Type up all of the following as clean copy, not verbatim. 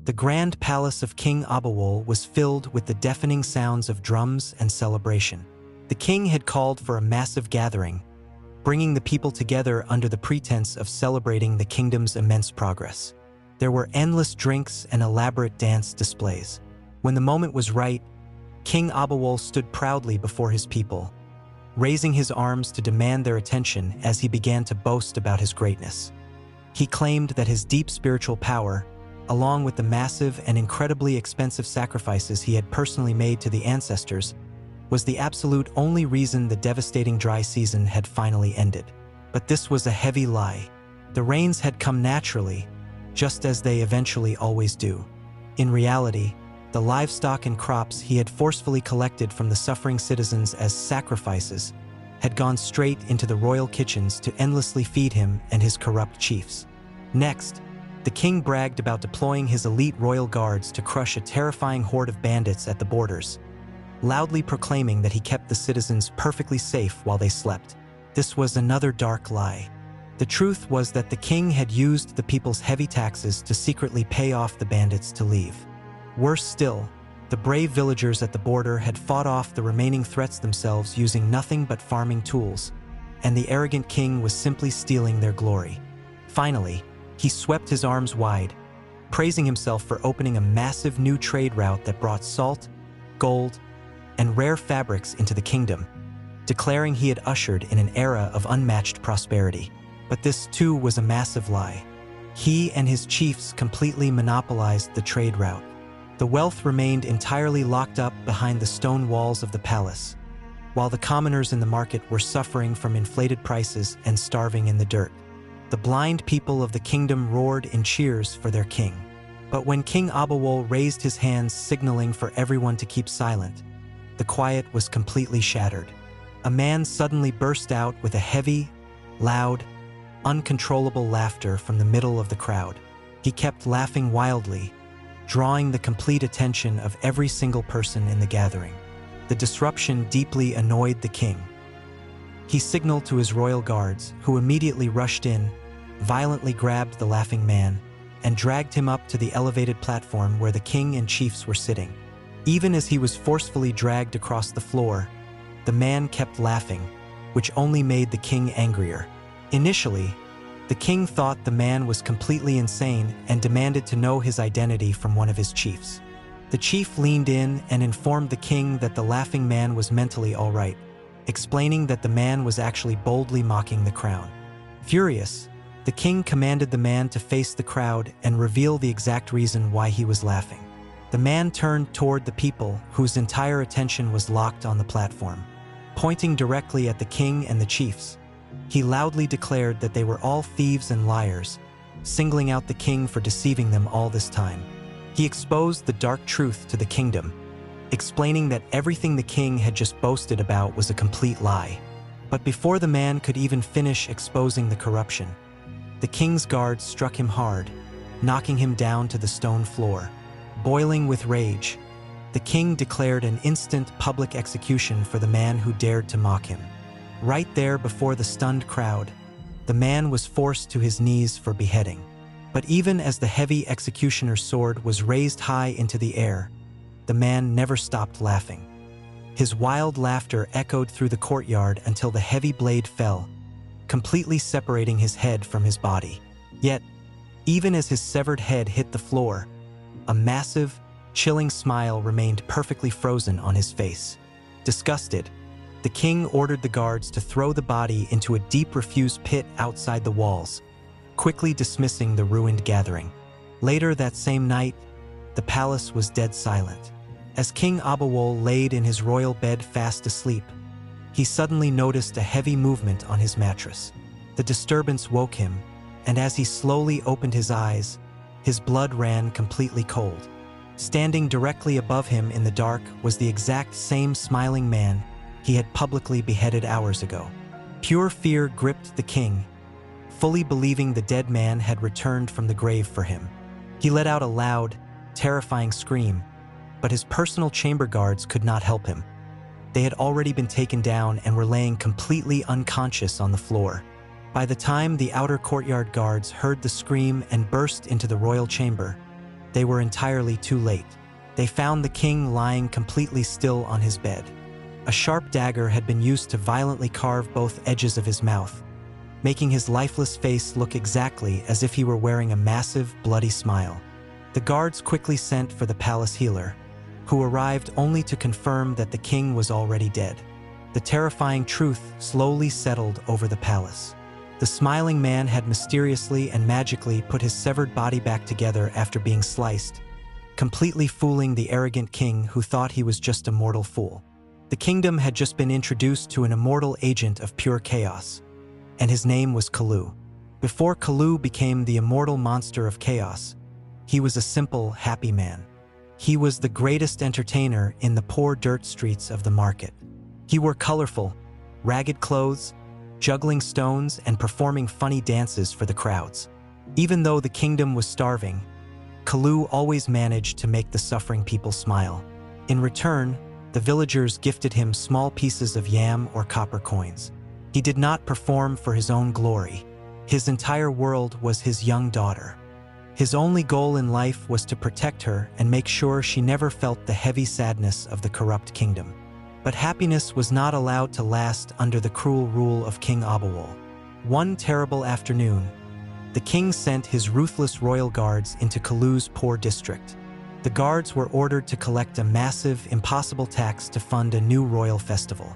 The grand palace of King Obawole was filled with the deafening sounds of drums and celebration. The king had called for a massive gathering, bringing the people together under the pretense of celebrating the kingdom's immense progress. There were endless drinks and elaborate dance displays. When the moment was right, King Obawole stood proudly before his people, raising his arms to demand their attention as he began to boast about his greatness. He claimed that his deep spiritual power, along with the massive and incredibly expensive sacrifices he had personally made to the ancestors, was the absolute only reason the devastating dry season had finally ended. But this was a heavy lie. The rains had come naturally, just as they eventually always do. In reality, the livestock and crops he had forcefully collected from the suffering citizens as sacrifices had gone straight into the royal kitchens to endlessly feed him and his corrupt chiefs. Next, the king bragged about deploying his elite royal guards to crush a terrifying horde of bandits at the borders, loudly proclaiming that he kept the citizens perfectly safe while they slept. This was another dark lie. The truth was that the king had used the people's heavy taxes to secretly pay off the bandits to leave. Worse still, the brave villagers at the border had fought off the remaining threats themselves using nothing but farming tools, and the arrogant king was simply stealing their glory. Finally, he swept his arms wide, praising himself for opening a massive new trade route that brought salt, gold, and rare fabrics into the kingdom, declaring he had ushered in an era of unmatched prosperity. But this too was a massive lie. He and his chiefs completely monopolized the trade route. The wealth remained entirely locked up behind the stone walls of the palace, while the commoners in the market were suffering from inflated prices and starving in the dirt. The blind people of the kingdom roared in cheers for their king. But when King Obawole raised his hands signaling for everyone to keep silent, the quiet was completely shattered. A man suddenly burst out with a heavy, loud, uncontrollable laughter from the middle of the crowd. He kept laughing wildly, drawing the complete attention of every single person in the gathering. The disruption deeply annoyed the king. He signaled to his royal guards, who immediately rushed in, violently grabbed the laughing man, and dragged him up to the elevated platform where the king and chiefs were sitting. Even as he was forcefully dragged across the floor, the man kept laughing, which only made the king angrier. Initially, the king thought the man was completely insane and demanded to know his identity from one of his chiefs. The chief leaned in and informed the king that the laughing man was mentally all right, explaining that the man was actually boldly mocking the crown. Furious, the king commanded the man to face the crowd and reveal the exact reason why he was laughing. The man turned toward the people, whose entire attention was locked on the platform. Pointing directly at the king and the chiefs, he loudly declared that they were all thieves and liars, singling out the king for deceiving them all this time. He exposed the dark truth to the kingdom, explaining that everything the king had just boasted about was a complete lie. But before the man could even finish exposing the corruption, the king's guards struck him hard, knocking him down to the stone floor. Boiling with rage, the king declared an instant public execution for the man who dared to mock him. Right there before the stunned crowd, the man was forced to his knees for beheading. But even as the heavy executioner's sword was raised high into the air, the man never stopped laughing. His wild laughter echoed through the courtyard until the heavy blade fell, completely separating his head from his body. Yet, even as his severed head hit the floor, a massive, chilling smile remained perfectly frozen on his face. Disgusted, the king ordered the guards to throw the body into a deep refuse pit outside the walls, quickly dismissing the ruined gathering. Later that same night, the palace was dead silent. As King Obawole laid in his royal bed fast asleep, he suddenly noticed a heavy movement on his mattress. The disturbance woke him, and as he slowly opened his eyes, his blood ran completely cold. Standing directly above him in the dark was the exact same smiling man he had publicly beheaded hours ago. Pure fear gripped the king, fully believing the dead man had returned from the grave for him. He let out a loud, terrifying scream, but his personal chamber guards could not help him. They had already been taken down and were laying completely unconscious on the floor. By the time the outer courtyard guards heard the scream and burst into the royal chamber, they were entirely too late. They found the king lying completely still on his bed. A sharp dagger had been used to violently carve both edges of his mouth, making his lifeless face look exactly as if he were wearing a massive, bloody smile. The guards quickly sent for the palace healer, who arrived only to confirm that the king was already dead. The terrifying truth slowly settled over the palace. The smiling man had mysteriously and magically put his severed body back together after being sliced, completely fooling the arrogant king who thought he was just a mortal fool. The kingdom had just been introduced to an immortal agent of pure chaos, and his name was Kalu. Before Kalu became the immortal monster of chaos, he was a simple, happy man. He was the greatest entertainer in the poor dirt streets of the market. He wore colorful, ragged clothes, juggling stones and performing funny dances for the crowds. Even though the kingdom was starving, Kalu always managed to make the suffering people smile. In return, the villagers gifted him small pieces of yam or copper coins. He did not perform for his own glory. His entire world was his young daughter. His only goal in life was to protect her and make sure she never felt the heavy sadness of the corrupt kingdom. But happiness was not allowed to last under the cruel rule of King Obawole. One terrible afternoon, the king sent his ruthless royal guards into Kalu's poor district. The guards were ordered to collect a massive, impossible tax to fund a new royal festival.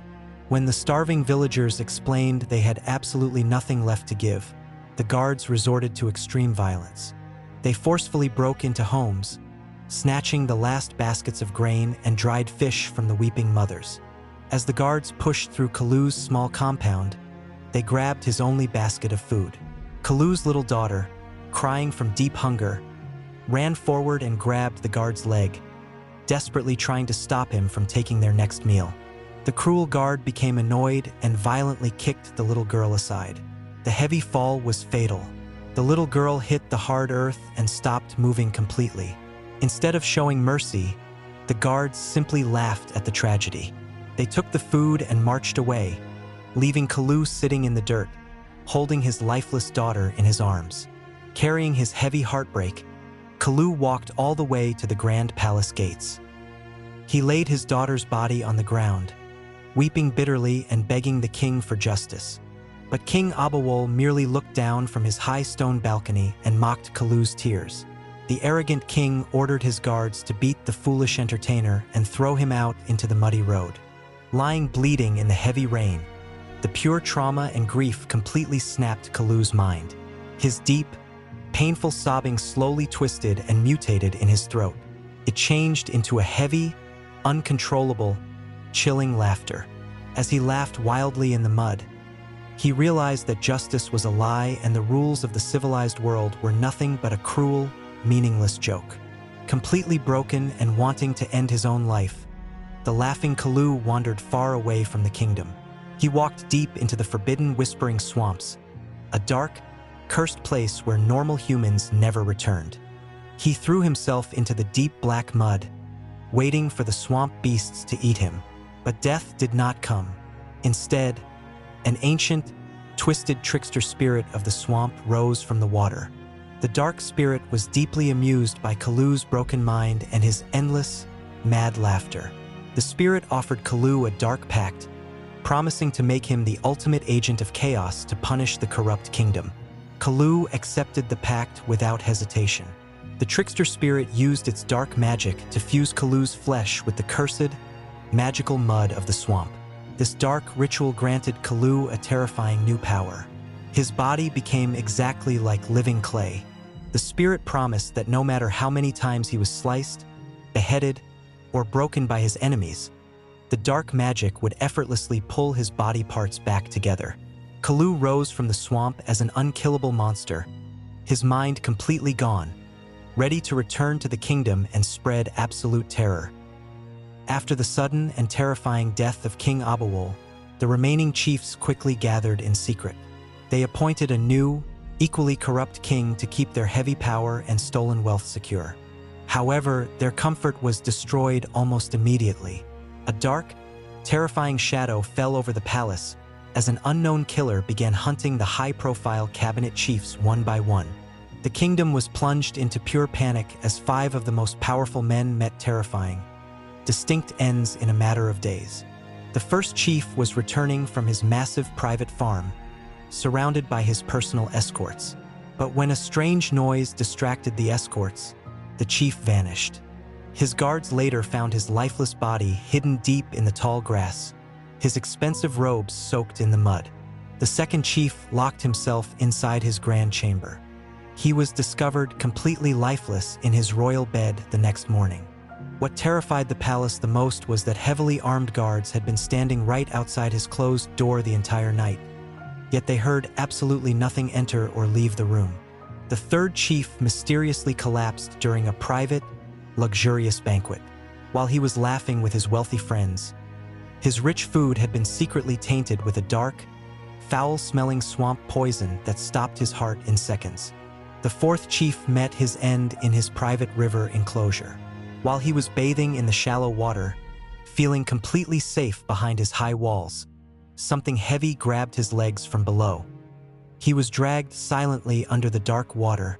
When the starving villagers explained they had absolutely nothing left to give, the guards resorted to extreme violence. They forcefully broke into homes, snatching the last baskets of grain and dried fish from the weeping mothers. As the guards pushed through Kalu's small compound, they grabbed his only basket of food. Kalu's little daughter, crying from deep hunger, ran forward and grabbed the guard's leg, desperately trying to stop him from taking their next meal. The cruel guard became annoyed and violently kicked the little girl aside. The heavy fall was fatal. The little girl hit the hard earth and stopped moving completely. Instead of showing mercy, the guards simply laughed at the tragedy. They took the food and marched away, leaving Kalu sitting in the dirt, holding his lifeless daughter in his arms. Carrying his heavy heartbreak, Kalu walked all the way to the grand palace gates. He laid his daughter's body on the ground, weeping bitterly and begging the king for justice. But King Obawole merely looked down from his high stone balcony and mocked Kalu's tears. The arrogant king ordered his guards to beat the foolish entertainer and throw him out into the muddy road. Lying bleeding in the heavy rain, the pure trauma and grief completely snapped Kalu's mind. His deep, painful sobbing slowly twisted and mutated in his throat. It changed into a heavy, uncontrollable, chilling laughter. As he laughed wildly in the mud, he realized that justice was a lie and the rules of the civilized world were nothing but a cruel, meaningless joke. Completely broken and wanting to end his own life, the laughing Kalu wandered far away from the kingdom. He walked deep into the forbidden whispering swamps, a dark, cursed place where normal humans never returned. He threw himself into the deep black mud, waiting for the swamp beasts to eat him. But death did not come. Instead, an ancient, twisted trickster spirit of the swamp rose from the water. The dark spirit was deeply amused by Kalu's broken mind and his endless, mad laughter. The spirit offered Kalu a dark pact, promising to make him the ultimate agent of chaos to punish the corrupt kingdom. Kalu accepted the pact without hesitation. The trickster spirit used its dark magic to fuse Kalu's flesh with the cursed, magical mud of the swamp. This dark ritual granted Kalu a terrifying new power. His body became exactly like living clay. The spirit promised that no matter how many times he was sliced, beheaded, or broken by his enemies, the dark magic would effortlessly pull his body parts back together. Kalu rose from the swamp as an unkillable monster, his mind completely gone, ready to return to the kingdom and spread absolute terror. After the sudden and terrifying death of King Obawole, the remaining chiefs quickly gathered in secret. They appointed a new, equally corrupt king to keep their heavy power and stolen wealth secure. However, their comfort was destroyed almost immediately. A dark, terrifying shadow fell over the palace as an unknown killer began hunting the high-profile cabinet chiefs one by one. The kingdom was plunged into pure panic as 5 of the most powerful men met terrifying, distinct ends in a matter of days. The first chief was returning from his massive private farm, surrounded by his personal escorts. But when a strange noise distracted the escorts, the chief vanished. His guards later found his lifeless body hidden deep in the tall grass, his expensive robes soaked in the mud. The second chief locked himself inside his grand chamber. He was discovered completely lifeless in his royal bed the next morning. What terrified the palace the most was that heavily armed guards had been standing right outside his closed door the entire night. Yet they heard absolutely nothing enter or leave the room. The third chief mysteriously collapsed during a private, luxurious banquet. While he was laughing with his wealthy friends, his rich food had been secretly tainted with a dark, foul-smelling swamp poison that stopped his heart in seconds. The fourth chief met his end in his private river enclosure. While he was bathing in the shallow water, feeling completely safe behind his high walls, something heavy grabbed his legs from below. He was dragged silently under the dark water,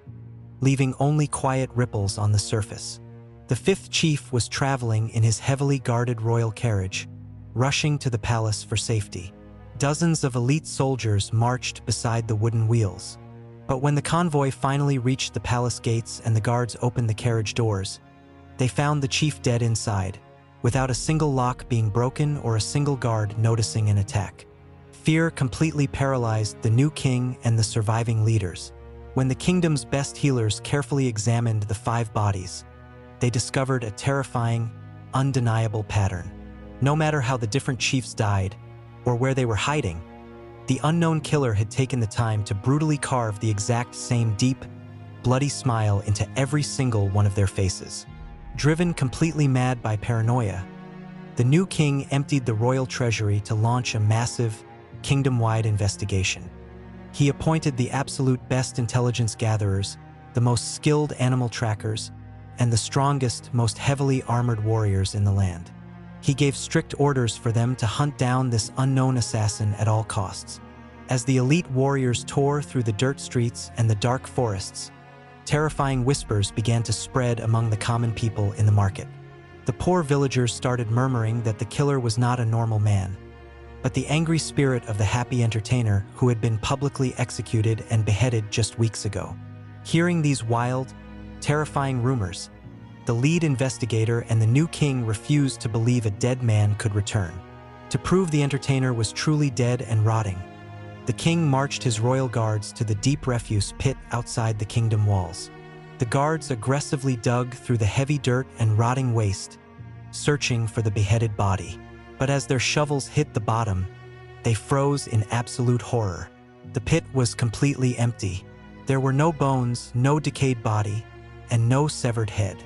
leaving only quiet ripples on the surface. The fifth chief was traveling in his heavily guarded royal carriage, rushing to the palace for safety. Dozens of elite soldiers marched beside the wooden wheels. But when the convoy finally reached the palace gates and the guards opened the carriage doors, they found the chief dead inside, without a single lock being broken or a single guard noticing an attack. Fear completely paralyzed the new king and the surviving leaders. When the kingdom's best healers carefully examined the 5 bodies, they discovered a terrifying, undeniable pattern. No matter how the different chiefs died, or where they were hiding, the unknown killer had taken the time to brutally carve the exact same deep, bloody smile into every single one of their faces. Driven completely mad by paranoia, the new king emptied the royal treasury to launch a massive, kingdom-wide investigation. He appointed the absolute best intelligence gatherers, the most skilled animal trackers, and the strongest, most heavily armored warriors in the land. He gave strict orders for them to hunt down this unknown assassin at all costs. As the elite warriors tore through the dirt streets and the dark forests, terrifying whispers began to spread among the common people in the market. The poor villagers started murmuring that the killer was not a normal man, but the angry spirit of the happy entertainer who had been publicly executed and beheaded just weeks ago. Hearing these wild, terrifying rumors, the lead investigator and the new king refused to believe a dead man could return. To prove the entertainer was truly dead and rotting, the king marched his royal guards to the deep refuse pit outside the kingdom walls. The guards aggressively dug through the heavy dirt and rotting waste, searching for the beheaded body. But as their shovels hit the bottom, they froze in absolute horror. The pit was completely empty. There were no bones, no decayed body, and no severed head.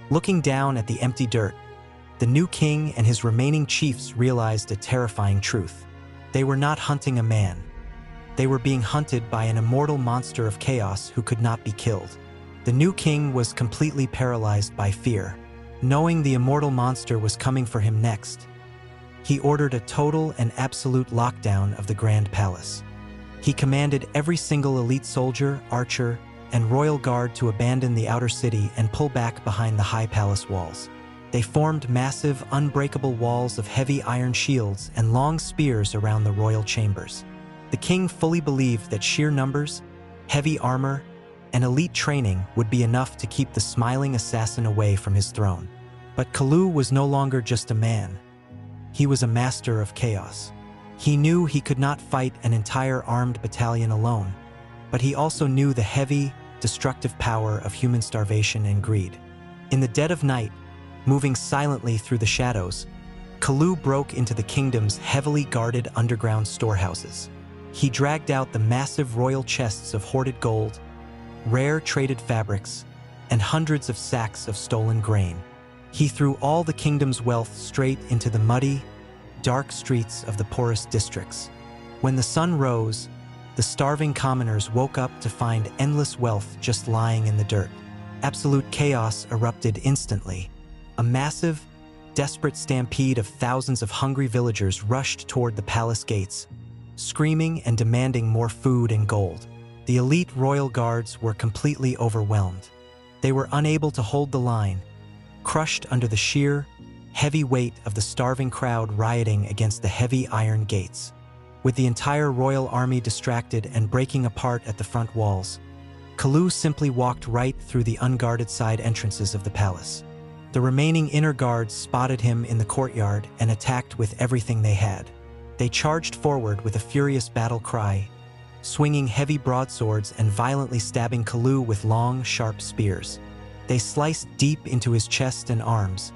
Looking down at the empty dirt, the new king and his remaining chiefs realized a terrifying truth. They were not hunting a man. They were being hunted by an immortal monster of chaos who could not be killed. The new king was completely paralyzed by fear. Knowing the immortal monster was coming for him next, he ordered a total and absolute lockdown of the Grand Palace. He commanded every single elite soldier, archer, and royal guard to abandon the outer city and pull back behind the high palace walls. They formed massive, unbreakable walls of heavy iron shields and long spears around the royal chambers. The king fully believed that sheer numbers, heavy armor, and elite training would be enough to keep the smiling assassin away from his throne. But Kalu was no longer just a man. He was a master of chaos. He knew he could not fight an entire armed battalion alone, but he also knew the heavy, destructive power of human starvation and greed. In the dead of night, moving silently through the shadows, Kalu broke into the kingdom's heavily guarded underground storehouses. He dragged out the massive royal chests of hoarded gold, rare traded fabrics, and hundreds of sacks of stolen grain. He threw all the kingdom's wealth straight into the muddy, dark streets of the poorest districts. When the sun rose, the starving commoners woke up to find endless wealth just lying in the dirt. Absolute chaos erupted instantly. A massive, desperate stampede of thousands of hungry villagers rushed toward the palace gates, screaming and demanding more food and gold. The elite royal guards were completely overwhelmed. They were unable to hold the line, crushed under the sheer, heavy weight of the starving crowd rioting against the heavy iron gates. With the entire royal army distracted and breaking apart at the front walls, Kalu simply walked right through the unguarded side entrances of the palace. The remaining inner guards spotted him in the courtyard and attacked with everything they had. They charged forward with a furious battle cry, swinging heavy broadswords and violently stabbing Kalu with long, sharp spears. They sliced deep into his chest and arms,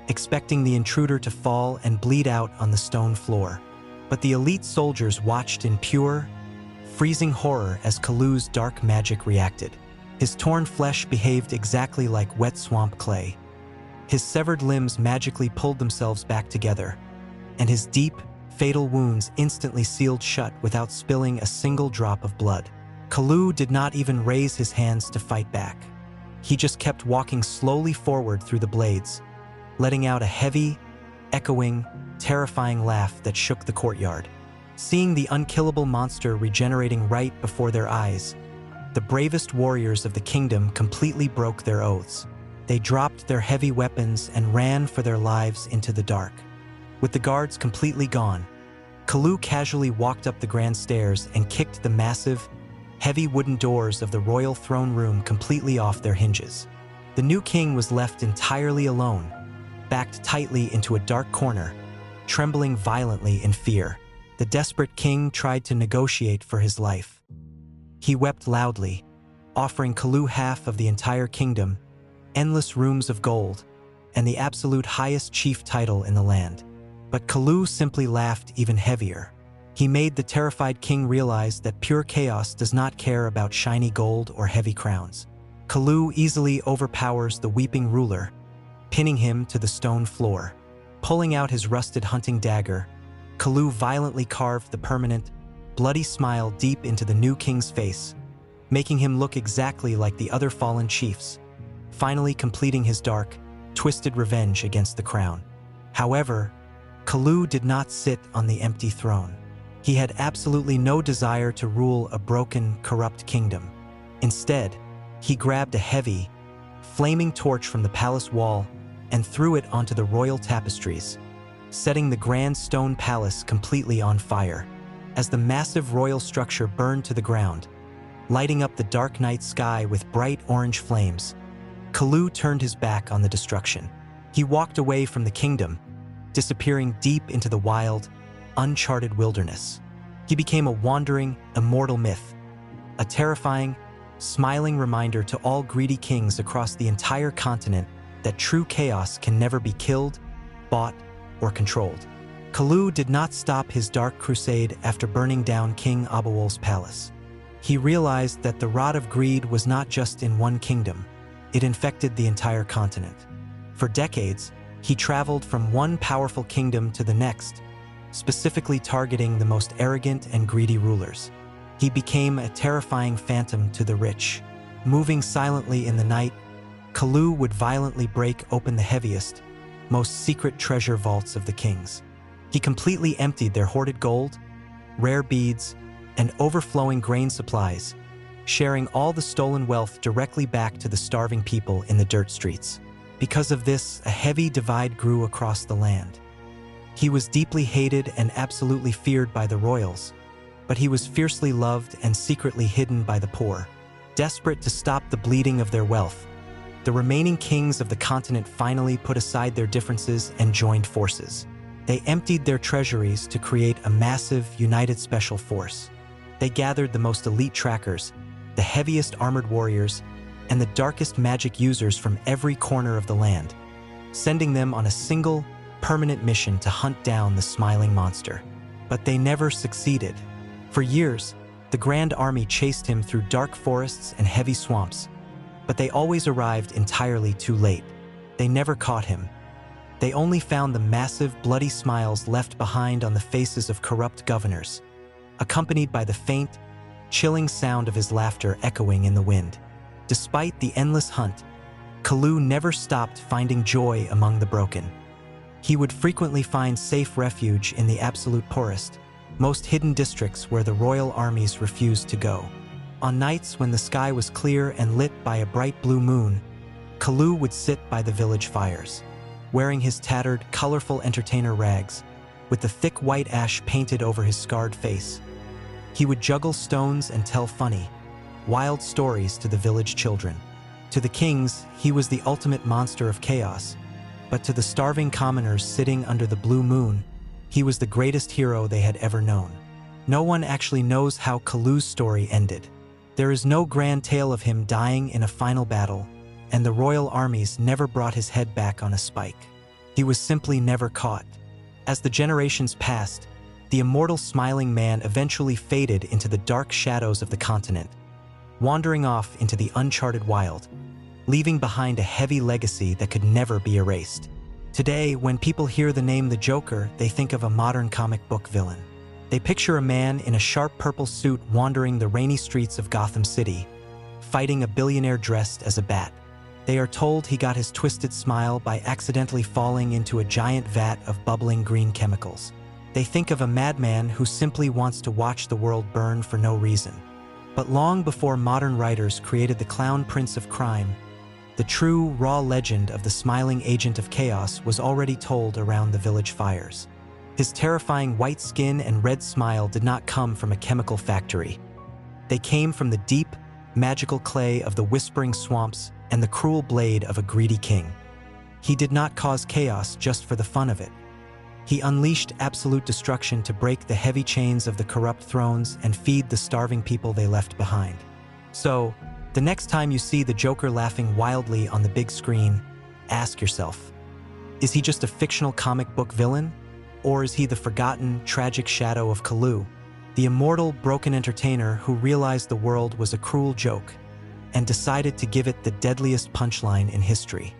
expecting the intruder to fall and bleed out on the stone floor. But the elite soldiers watched in pure, freezing horror as Kalu's dark magic reacted. His torn flesh behaved exactly like wet swamp clay. His severed limbs magically pulled themselves back together, and his deep, fatal wounds instantly sealed shut without spilling a single drop of blood. Kalu did not even raise his hands to fight back. He just kept walking slowly forward through the blades, letting out a heavy, echoing, terrifying laugh that shook the courtyard. Seeing the unkillable monster regenerating right before their eyes, the bravest warriors of the kingdom completely broke their oaths. They dropped their heavy weapons and ran for their lives into the dark. With the guards completely gone, Kalu casually walked up the grand stairs and kicked the massive, heavy wooden doors of the royal throne room completely off their hinges. The new king was left entirely alone, backed tightly into a dark corner, trembling violently in fear. The desperate king tried to negotiate for his life. He wept loudly, offering Kalu half of the entire kingdom, endless rooms of gold, and the absolute highest chief title in the land. But Kalu simply laughed even heavier. He made the terrified king realize that pure chaos does not care about shiny gold or heavy crowns. Kalu easily overpowers the weeping ruler, pinning him to the stone floor. Pulling out his rusted hunting dagger, Kalu violently carved the permanent, bloody smile deep into the new king's face, making him look exactly like the other fallen chiefs, finally completing his dark, twisted revenge against the crown. However, Kalu did not sit on the empty throne. He had absolutely no desire to rule a broken, corrupt kingdom. Instead, he grabbed a heavy, flaming torch from the palace wall and threw it onto the royal tapestries, setting the grand stone palace completely on fire. As the massive royal structure burned to the ground, lighting up the dark night sky with bright orange flames, Kalu turned his back on the destruction. He walked away from the kingdom, disappearing deep into the wild, uncharted wilderness. He became a wandering, immortal myth, a terrifying, smiling reminder to all greedy kings across the entire continent that true chaos can never be killed, bought, or controlled. Kalu did not stop his dark crusade after burning down King Obawole's palace. He realized that the rot of greed was not just in one kingdom, it infected the entire continent. For decades, he traveled from one powerful kingdom to the next, specifically targeting the most arrogant and greedy rulers. He became a terrifying phantom to the rich. Moving silently in the night, Kalu would violently break open the heaviest, most secret treasure vaults of the kings. He completely emptied their hoarded gold, rare beads, and overflowing grain supplies, sharing all the stolen wealth directly back to the starving people in the dirt streets. Because of this, a heavy divide grew across the land. He was deeply hated and absolutely feared by the royals, but he was fiercely loved and secretly hidden by the poor. Desperate to stop the bleeding of their wealth, the remaining kings of the continent finally put aside their differences and joined forces. They emptied their treasuries to create a massive, united special force. They gathered the most elite trackers, the heaviest armored warriors, and the darkest magic users from every corner of the land, sending them on a single, permanent mission to hunt down the smiling monster. But they never succeeded. For years, the Grand Army chased him through dark forests and heavy swamps, but they always arrived entirely too late. They never caught him. They only found the massive, bloody smiles left behind on the faces of corrupt governors, accompanied by the faint, chilling sound of his laughter echoing in the wind. Despite the endless hunt, Kalu never stopped finding joy among the broken. He would frequently find safe refuge in the absolute poorest, most hidden districts where the royal armies refused to go. On nights when the sky was clear and lit by a bright blue moon, Kalu would sit by the village fires, wearing his tattered, colorful entertainer rags, with the thick white ash painted over his scarred face. He would juggle stones and tell funny, wild stories to the village children. To the kings, he was the ultimate monster of chaos, but to the starving commoners sitting under the blue moon, he was the greatest hero they had ever known. No one actually knows how Kalu's story ended. There is no grand tale of him dying in a final battle, and the royal armies never brought his head back on a spike. He was simply never caught. As the generations passed, the immortal smiling man eventually faded into the dark shadows of the continent, wandering off into the uncharted wild, leaving behind a heavy legacy that could never be erased. Today, when people hear the name the Joker, they think of a modern comic book villain. They picture a man in a sharp purple suit wandering the rainy streets of Gotham City, fighting a billionaire dressed as a bat. They are told he got his twisted smile by accidentally falling into a giant vat of bubbling green chemicals. They think of a madman who simply wants to watch the world burn for no reason. But long before modern writers created the clown prince of crime, the true, raw legend of the smiling agent of chaos was already told around the village fires. His terrifying white skin and red smile did not come from a chemical factory. They came from the deep, magical clay of the whispering swamps and the cruel blade of a greedy king. He did not cause chaos just for the fun of it. He unleashed absolute destruction to break the heavy chains of the corrupt thrones and feed the starving people they left behind. So, the next time you see the Joker laughing wildly on the big screen, ask yourself, is he just a fictional comic book villain? Or is he the forgotten, tragic shadow of Kalu, the immortal, broken entertainer who realized the world was a cruel joke and decided to give it the deadliest punchline in history?